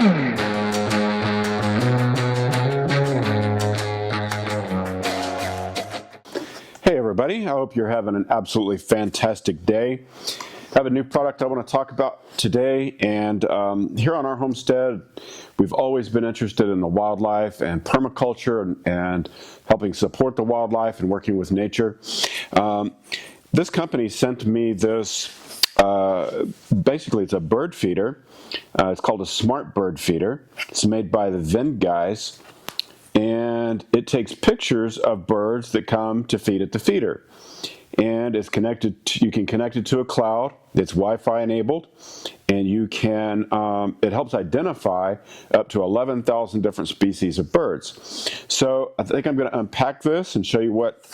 Hey everybody, I hope you're having an absolutely fantastic day. I have a new product I want to talk about today, and here on our homestead we've always been interested in the wildlife and permaculture and helping support the wildlife and working with nature. This company sent me this, basically it's a bird feeder. It's called a smart bird feeder. It's made by the VINGUYS. And it takes pictures of birds that come to feed at the feeder, and it's connected to, you can connect it to a cloud. It's Wi-Fi enabled, and you can it helps identify up to 11,000 different species of birds. So I think I'm going to unpack this and show you what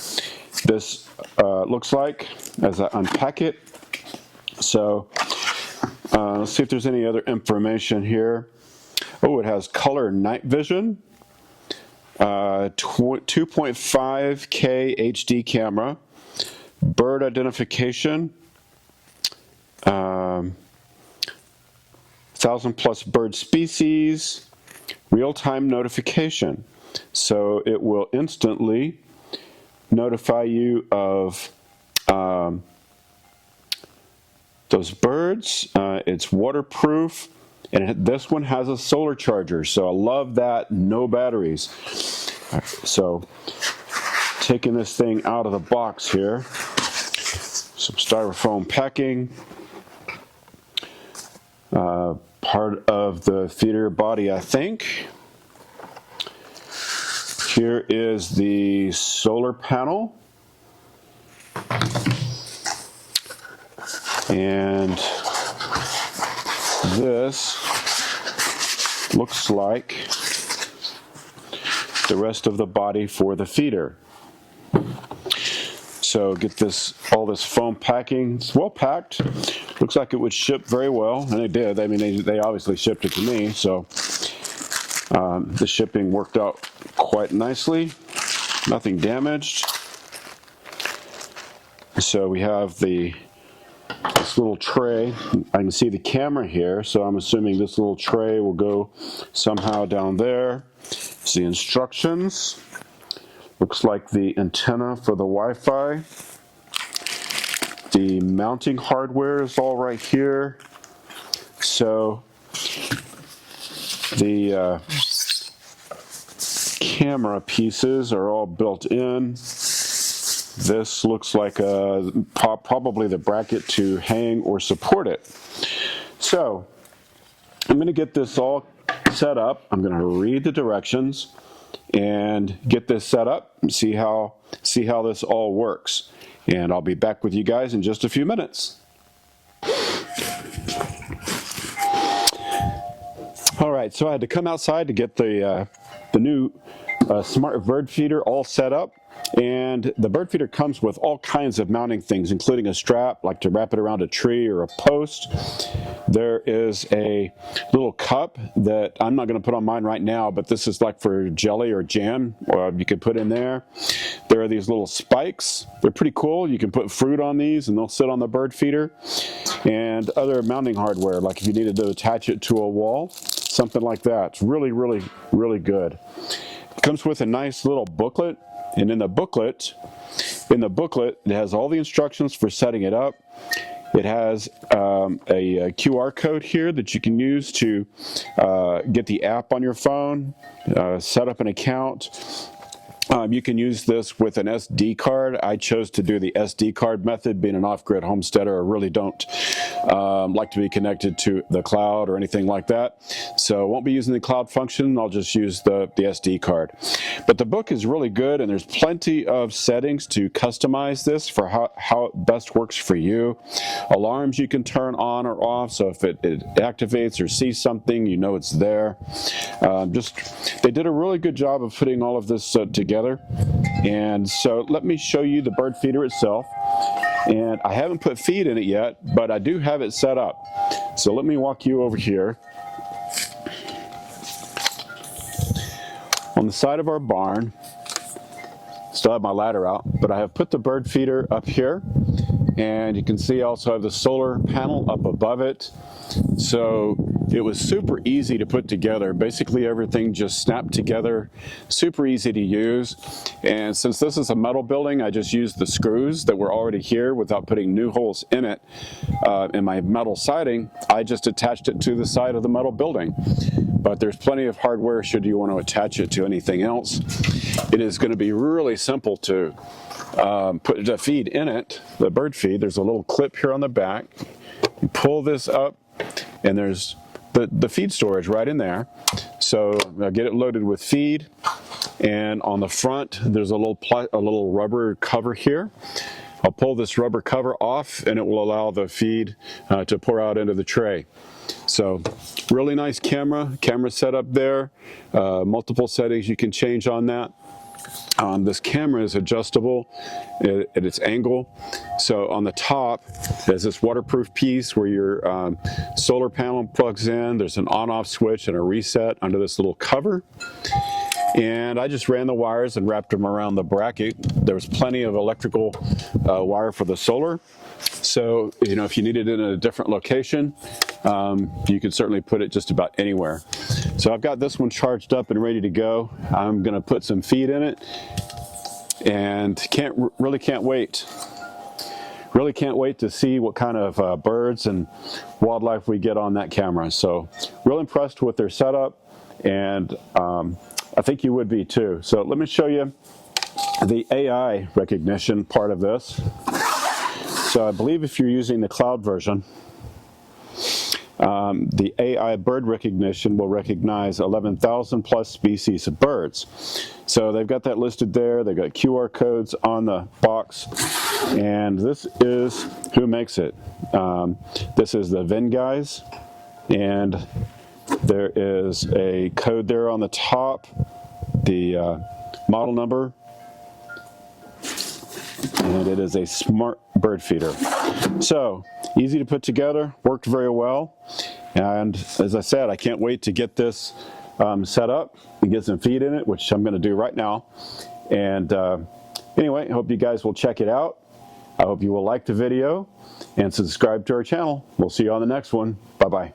this looks like as I unpack it. So let's see if there's any other information here. Oh, it has color night vision, 2.5K HD camera, bird identification, 1,000+ bird species, real-time notification. So it will instantly notify you of those birds. It's waterproof. And this one has a solar charger, so I love that. No batteries. Right, so taking this thing out of the box here, some styrofoam packing, part of the feeder body, I think. Here is the solar panel, and this looks like the rest of the body for the feeder. So get this, all this foam packing. It's well packed. Looks like it would ship very well, and it did. I mean, they obviously shipped it to me, so the shipping worked out quite nicely. Nothing damaged. So we have this little tray. I can see the camera here, so I'm assuming this little tray will go somehow down there. See instructions. Looks like the antenna for the Wi-Fi. The mounting hardware is all right here. So the camera pieces are all built in. This looks like probably the bracket to hang or support it. So I'm going to get this all set up. I'm going to read the directions and get this set up and see how this all works. And I'll be back with you guys in just a few minutes. All right, so I had to come outside to get the new smart bird feeder all set up. And the bird feeder comes with all kinds of mounting things, including a strap, like to wrap it around a tree or a post. There is a little cup that I'm not going to put on mine right now, but this is like for jelly or jam, or you could put in there. There are these little spikes. They're pretty cool. You can put fruit on these and they'll sit on the bird feeder. And other mounting hardware, like if you needed to attach it to a wall, something like that. It's really, really, really good. It comes with a nice little booklet. And in the booklet, it has all the instructions for setting it up. It has a QR code here that you can use to get the app on your phone, set up an account. You can use this with an SD card. I chose to do the SD card method. Being an off-grid homesteader, I really don't like to be connected to the cloud or anything like that. So I won't be using the cloud function. I'll just use the SD card. But the book is really good, and there's plenty of settings to customize this for how it best works for you. Alarms you can turn on or off, so if it activates or sees something, you know it's there. They did a really good job of putting all of this together. And so let me show you the bird feeder itself. And I haven't put feed in it yet, but I do have it set up. So let me walk you over here. On the side of our barn, still have my ladder out, but I have put the bird feeder up here. And you can see I also have the solar panel up above it. So It was super easy to put together. Basically everything just snapped together, super easy to use. And since this is a metal building, I just used the screws that were already here without putting new holes in it. In my metal siding, I just attached it to the side of the metal building. But there's plenty of hardware should you want to attach it to anything else. It is going to be really simple to put the feed in it, the bird feed. There's a little clip here on the back. You pull this up and there's the feed storage right in there. So I'll get it loaded with feed, and on the front there's a little rubber cover here. I'll pull this rubber cover off and it will allow the feed to pour out into the tray. So really nice camera setup there, multiple settings you can change on that. This camera is adjustable at its angle. So on the top, there's this waterproof piece where your solar panel plugs in. There's an on-off switch and a reset under this little cover. And I just ran the wires and wrapped them around the bracket. There was plenty of electrical wire for the solar. So, you know, if you need it in a different location, you can certainly put it just about anywhere. So I've got this one charged up and ready to go. I'm going to put some feed in it, and really can't wait. Really can't wait to see what kind of birds and wildlife we get on that camera. So real impressed with their setup, and I think you would be too. So let me show you the AI recognition part of this. So I believe if you're using the cloud version, the AI bird recognition will recognize 11,000 plus species of birds. So they've got that listed there. They've got QR codes on the box, and this is who makes it. This is the VINGUYS, and there is a code there on the top, the model number, and it is a smart bird feeder. So easy to put together, worked very well, and as I said, I can't wait to get this set up and get some feed in it, which I'm going to do right now. And anyway, I hope you guys will check it out. I hope you will like the video and subscribe to our channel. We'll see you on the next one. Bye-bye.